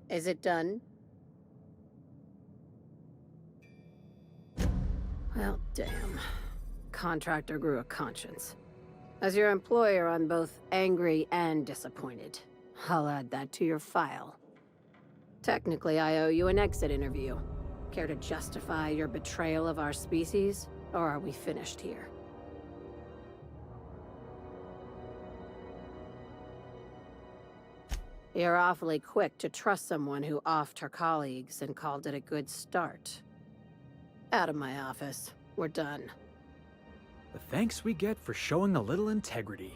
Is it done? Well, damn. Contractor grew a conscience. As your employer, I'm both angry and disappointed. I'll add that to your file. Technically, I owe you an exit interview. Care to justify your betrayal of our species? Or are we finished here? You're awfully quick to trust someone who offed her colleagues and called it a good start. Out of my office. We're done. The thanks we get for showing a little integrity.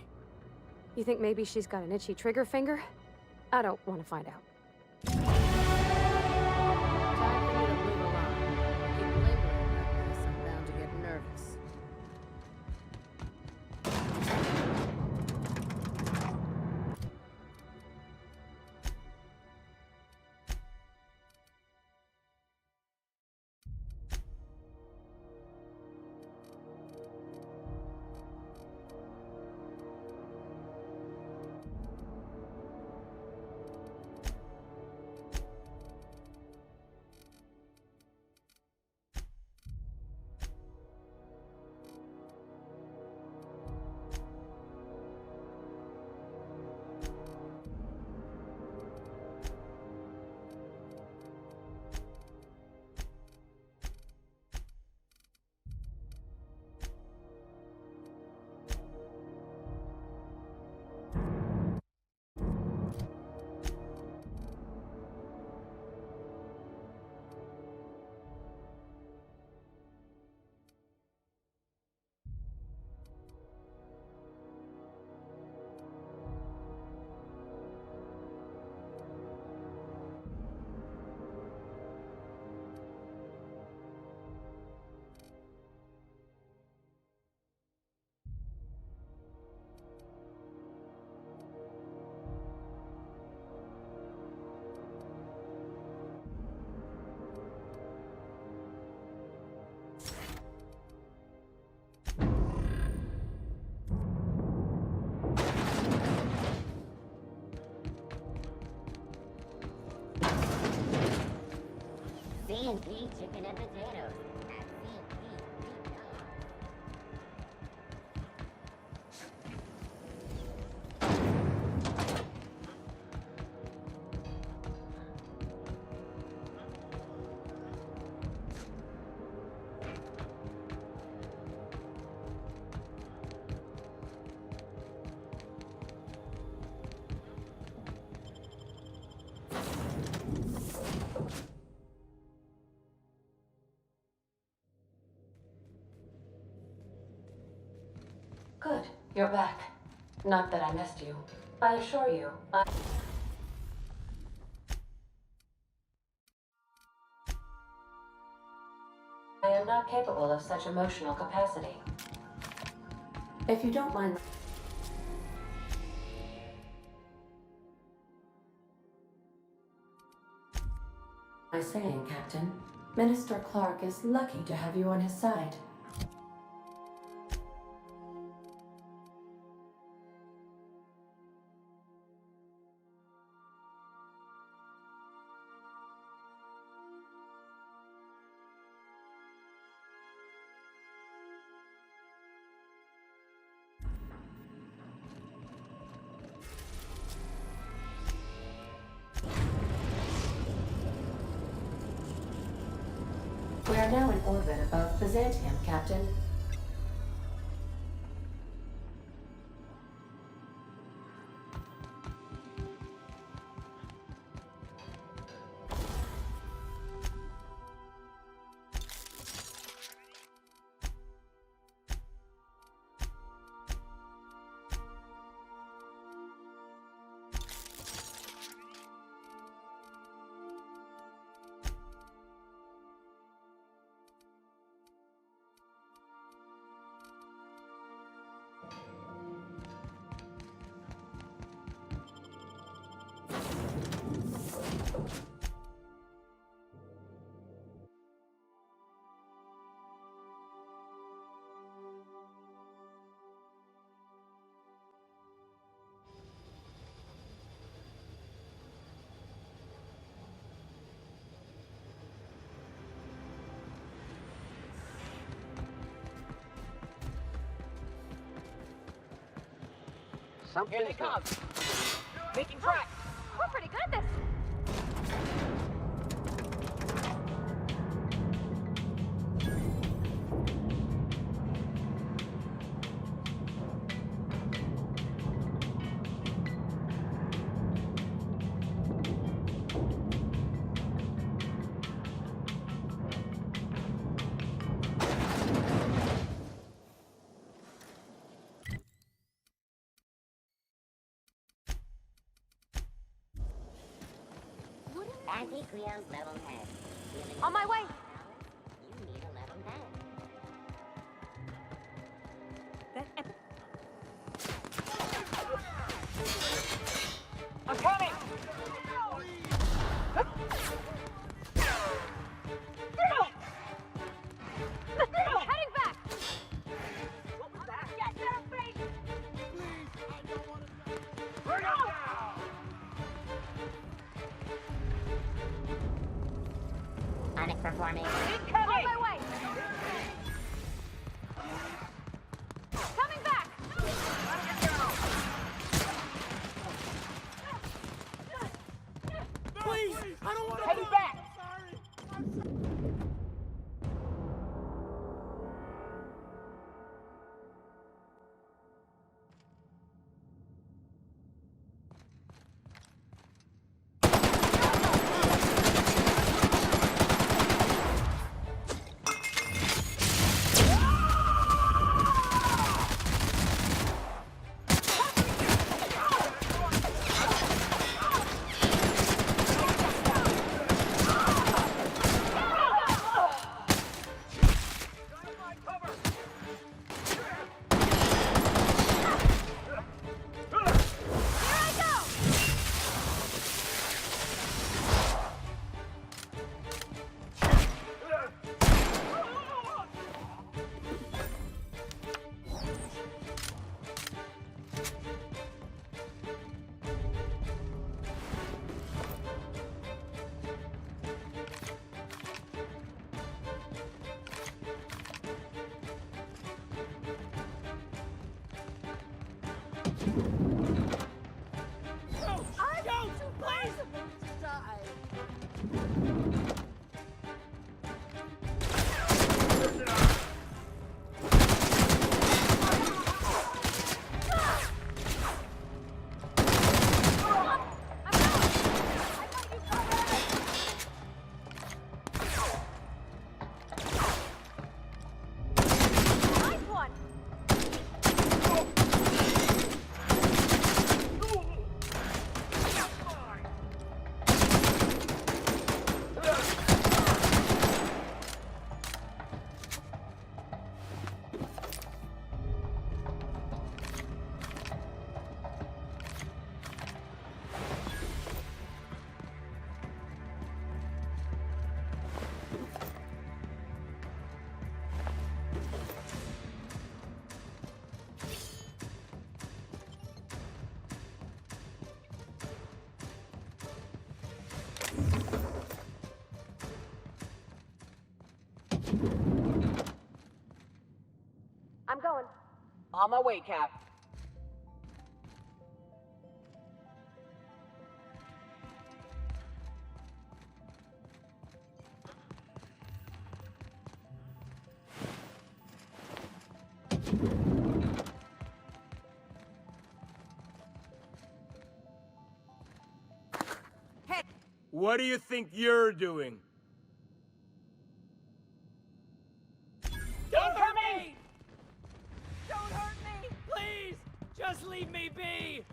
You think maybe she's got an itchy trigger finger? I don't want to find out. Time for you to move along. Keep lingering like this, I'm bound to get nervous. C&P chicken and potatoes. At C&P, we know. Good, you're back. Not that I missed you. I assure you, I am not capable of such emotional capacity. If you don't mind my saying, Captain, Minister Clark is lucky to have you on his side. We are now in orbit above Byzantium, Captain. Here they come. Making tracks. We're pretty good at this. Anti-Cleo's level head. On my way. You need a level head. I'm coming! Heading back. What was that? Get their face! Underperforming. On my way. Coming back. Please! I don't want to. Heading back! Nice one. I'm going. On my way, Cap. What do you think you're doing? Don't hurt me! Don't hurt me! Please! Just leave me be!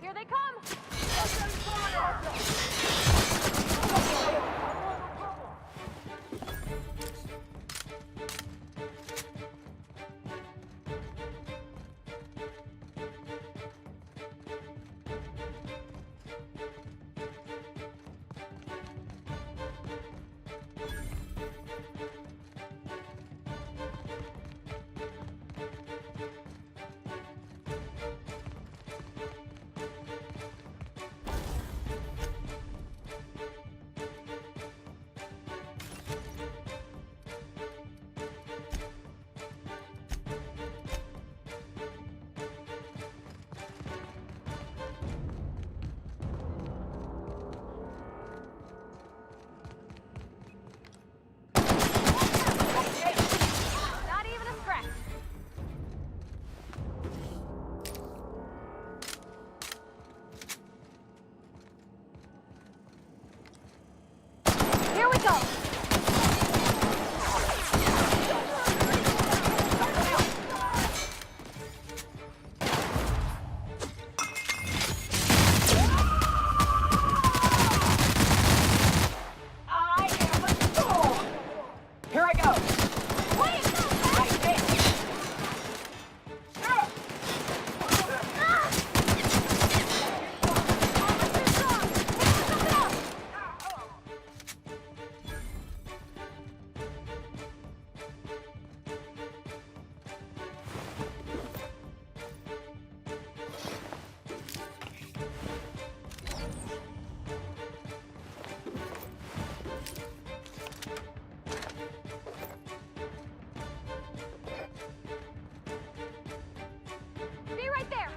Here they come! Not even a scratch. Here we go. Here I go! Be right there.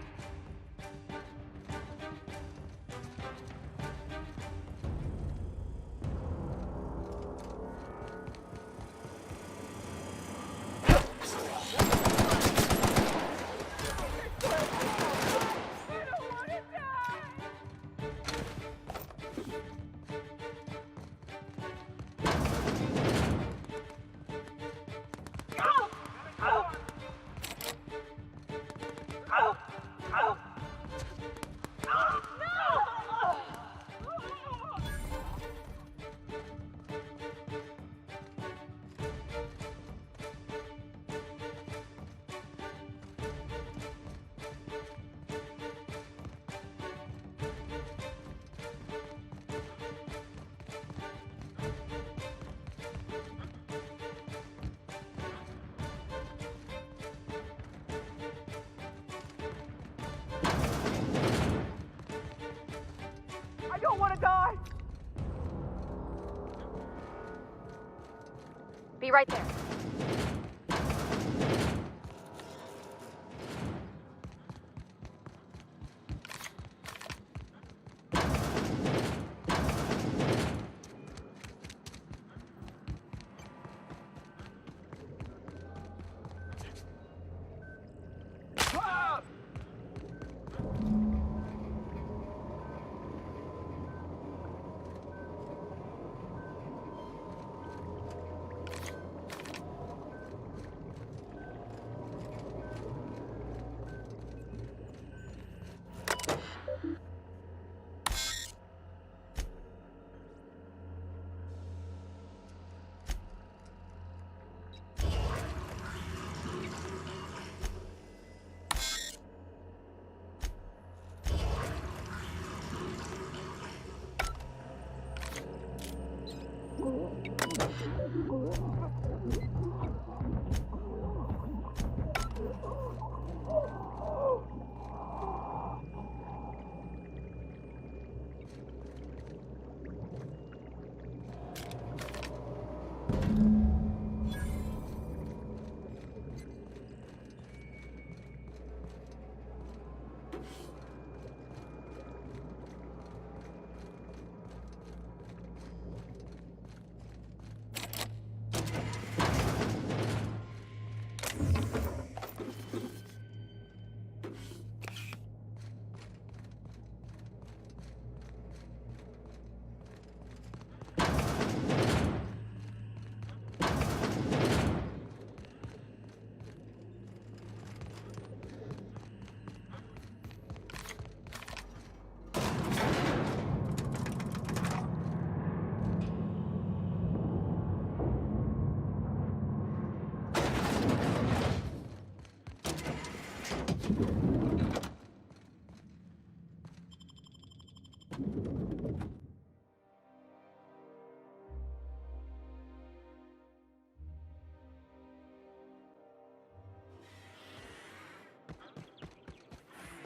I don't want to die! Be right there.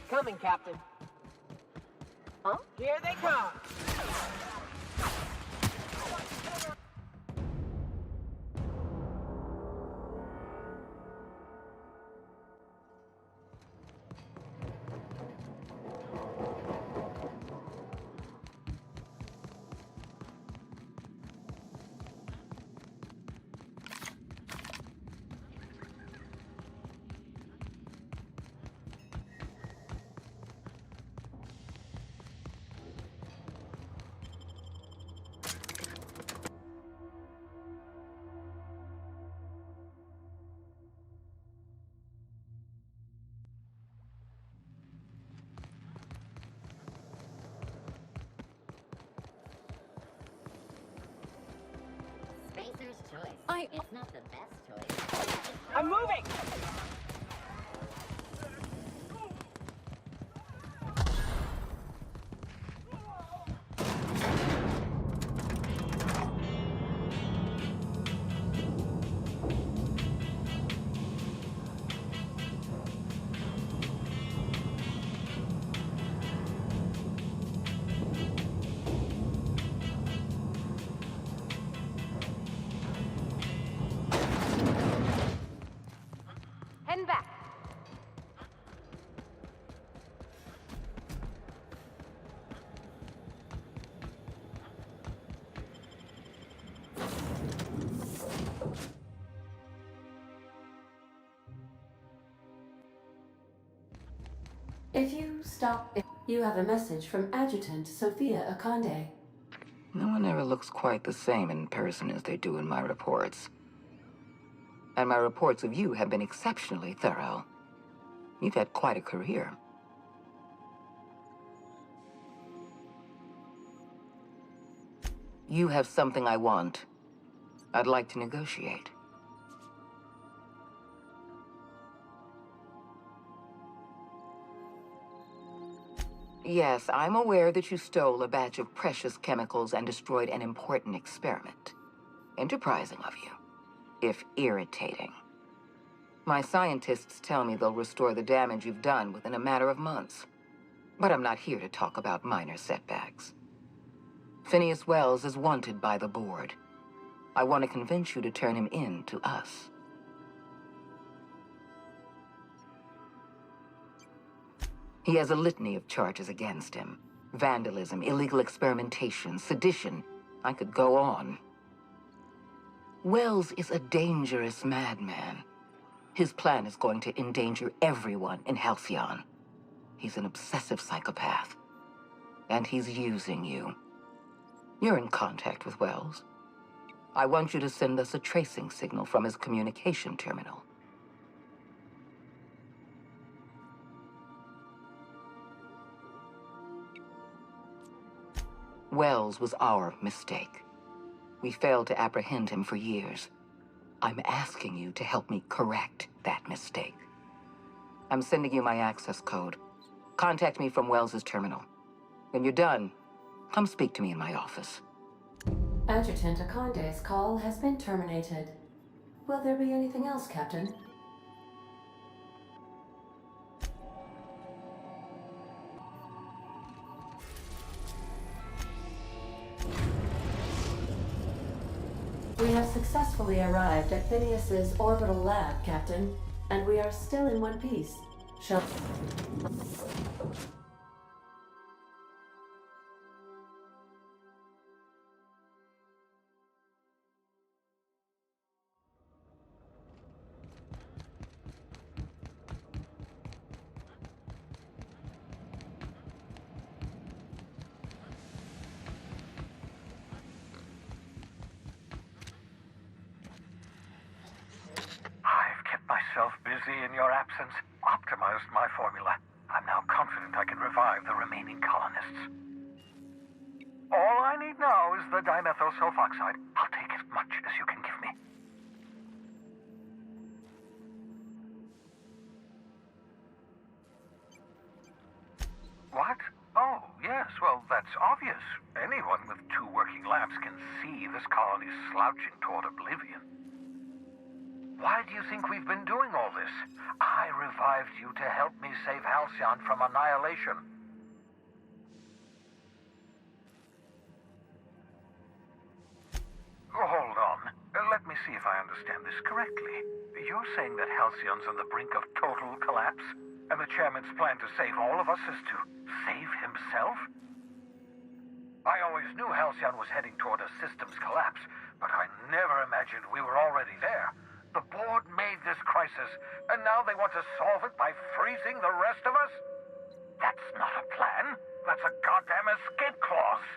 Coming, Captain. Huh? Here they come! Spacer's choice. I- It's not the best choice. I'm moving! Heading back. If you stop, you have a message from Adjutant Sophia Akande. No one ever looks quite the same in person as they do in my reports. And my reports of you have been exceptionally thorough. You've had quite a career. You have something I want. I'd like to negotiate. Yes, I'm aware that you stole a batch of precious chemicals and destroyed an important experiment. Enterprising of you, if irritating. My scientists tell me they'll restore the damage you've done within a matter of months. But I'm not here to talk about minor setbacks. Phineas Wells is wanted by the board. I want to convince you to turn him in to us. He has a litany of charges against him. Vandalism, illegal experimentation, sedition. I could go on. Wells is a dangerous madman. His plan is going to endanger everyone in Halcyon. He's an obsessive psychopath. And he's using you. You're in contact with Wells. I want you to send us a tracing signal from his communication terminal. Wells was our mistake. We failed to apprehend him for years. I'm asking you to help me correct that mistake. I'm sending you my access code. Contact me from Wells's terminal. When you're done, come speak to me in my office. Adjutant Akande's call has been terminated. Will there be anything else, Captain? We have successfully arrived at Phineas's orbital lab, Captain, and we are still in one piece. Shall... I've kept myself busy in your absence, optimized my formula. I'm now confident I can revive the remaining colonists. All I need now is the dimethyl sulfoxide. I'll take as much as you can give me. What? Oh, yes, well, that's obvious. Anyone with 2 working labs can see this colony's slouching toward oblivion. Why do you think we've been doing all this? I revived you to help me save Halcyon from annihilation. Hold on. Let me see if I understand this correctly. You're saying that Halcyon's on the brink of total collapse, and the chairman's plan to save all of us is to save himself? I always knew Halcyon was heading toward a systems collapse, but I never imagined we were already there. The board made this crisis, and now they want to solve it by freezing the rest of us? That's not a plan. That's a goddamn escape clause.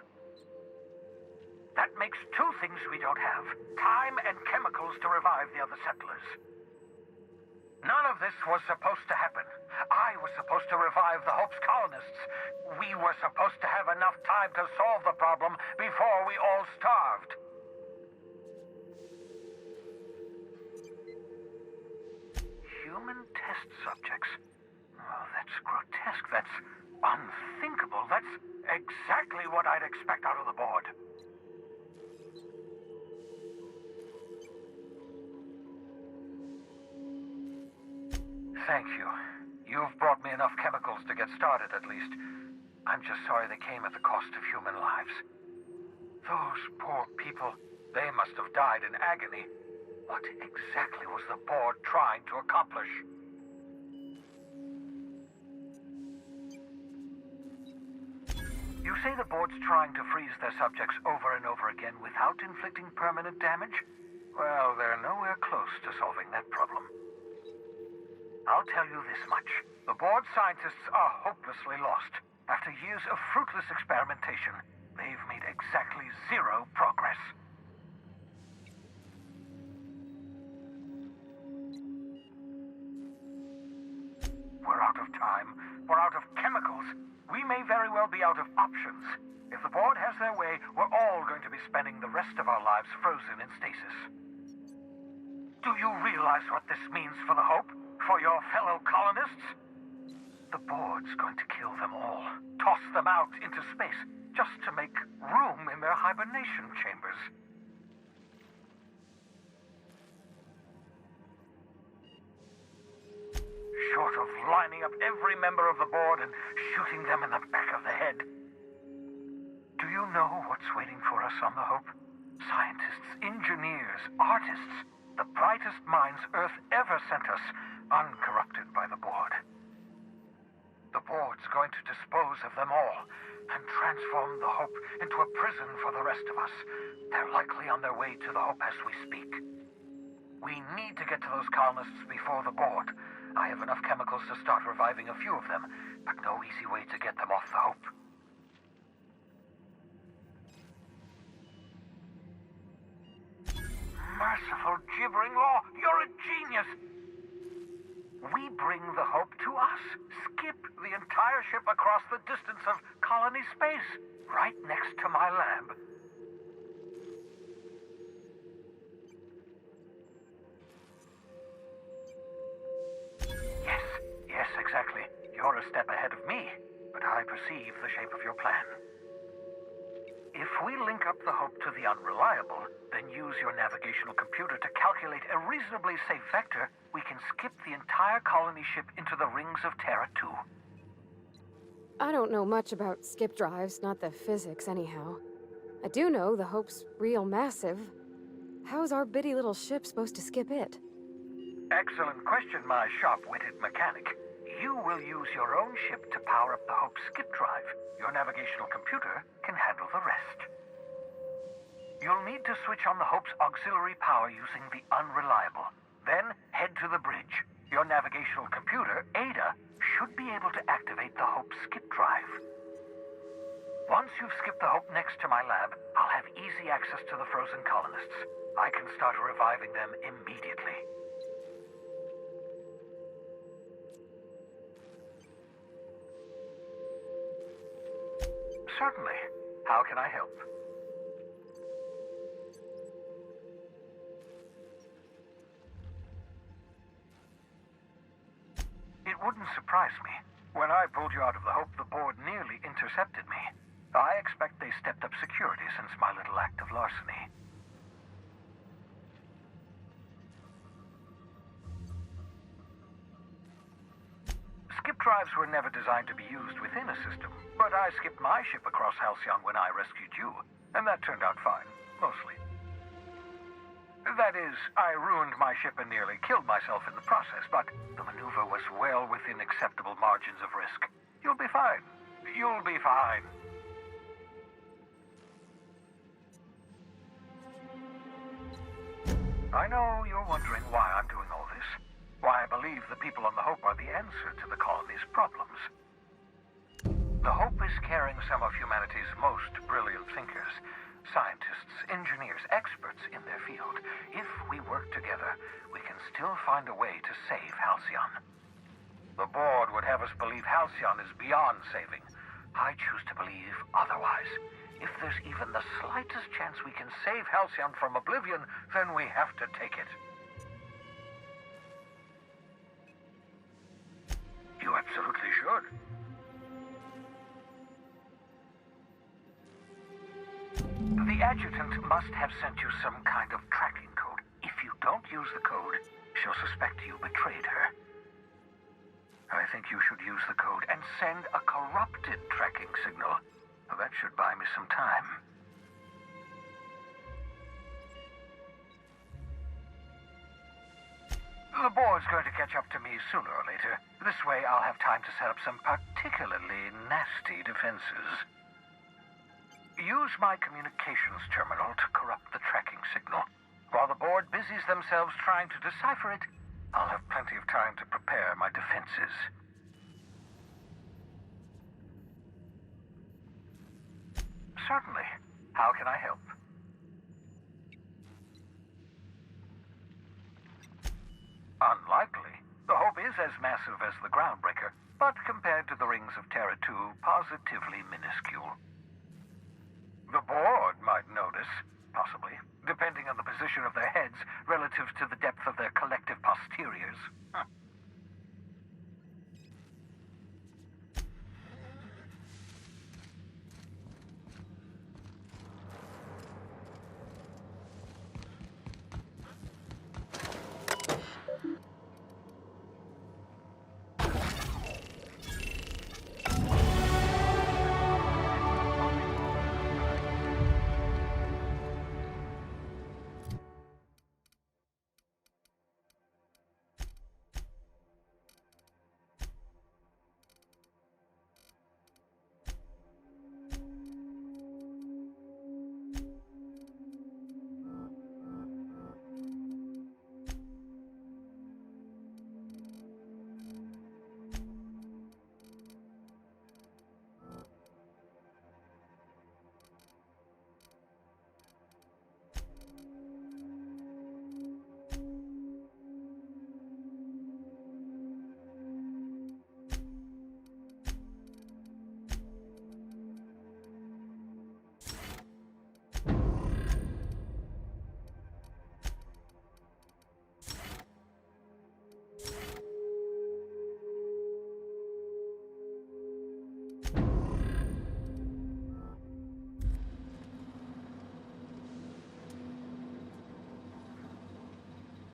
That makes 2 things we don't have: time and chemicals to revive the other settlers. None of this was supposed to happen. I was supposed to revive the Hope's colonists. We were supposed to have enough time to solve the problem before we all starved. Human test subjects. Oh, that's grotesque. That's unthinkable. That's exactly what I'd expect out of the board. Thank you. You've brought me enough chemicals to get started, at least. I'm just sorry they came at the cost of human lives. Those poor people, they must have died in agony. What exactly was the board trying to accomplish? You say the board's trying to freeze their subjects over and over again without inflicting permanent damage? Well, they're nowhere close to solving that problem. I'll tell you this much. The board scientists are hopelessly lost. After years of fruitless experimentation, they've made exactly 0 progress. We're out of time. We're out of chemicals. We may very well be out of options. If the board has their way, we're all going to be spending the rest of our lives frozen in stasis. Do you realize what this means for the Hope? For your fellow colonists? The board's going to kill them all, toss them out into space, just to make room in their hibernation chambers. Short of lining up every member of the board and shooting them in the back of the head. Do you know what's waiting for us on the Hope? Scientists, engineers, artists, the brightest minds Earth ever sent us, uncorrupted by the board. The board's going to dispose of them all and transform the Hope into a prison for the rest of us. They're likely on their way to the Hope as we speak. We need to get to those colonists before the board. I have enough chemicals to start reviving a few of them, but no easy way to get them off the Hope. Merciful gibbering law, you're a genius! We bring the Hope to us. Skip the entire ship across the distance of colony space, right next to my lab. Yes, exactly. You're a step ahead of me, but I perceive the shape of your plan. If we link up the Hope to the Unreliable, then use your navigational computer to calculate a reasonably safe vector, we can skip the entire colony ship into the rings of Terra 2. I don't know much about skip drives, not the physics anyhow. I do know the Hope's real massive. How's our bitty little ship supposed to skip it? Excellent question, my sharp-witted mechanic. You will use your own ship to power up the Hope's skip drive. Your navigational computer can handle the rest. You'll need to switch on the Hope's auxiliary power using the Unreliable. Then head to the bridge. Your navigational computer, Ada, should be able to activate the Hope's skip drive. Once you've skipped the Hope next to my lab, I'll have easy access to the frozen colonists. I can start reviving them immediately. Certainly. How can I help? It wouldn't surprise me. When I pulled you out of the Hope, the board nearly intercepted me. I expect they stepped up security since my little act of larceny. Skip drives were never designed to be used within a system, but I skipped my ship across Halcyon when I rescued you, and that turned out fine, mostly. That is, I ruined my ship and nearly killed myself in the process, but the maneuver was well within acceptable margins of risk. You'll be fine. You'll be fine. I know you're wondering why I'm doing all this. Why I believe the people on the Hope are the answer to the colony's problems. The Hope is carrying some of humanity's most brilliant thinkers. Scientists, engineers, experts in their field. If we work together, we can still find a way to save Halcyon. The board would have us believe Halcyon is beyond saving. I choose to believe otherwise. If there's even the slightest chance we can save Halcyon from oblivion, then we have to take it. You absolutely should. The adjutant must have sent you some kind of tracking code. If you don't use the code, she'll suspect you betrayed her. I think you should use the code and send a corrupted tracking signal. That should buy me some time. The board's going to catch up to me sooner or later. This way I'll have time to set up some particularly nasty defenses. Use my communications terminal to corrupt the tracking signal. While the board busies themselves trying to decipher it, I'll have plenty of time to prepare my defenses. Certainly. How can I help? Unlikely. The Hope is as massive as the Groundbreaker, but compared to the Rings of Terra 2, positively minuscule. The board might notice, possibly, depending on the position of their heads relative to the depth of their collective posteriors.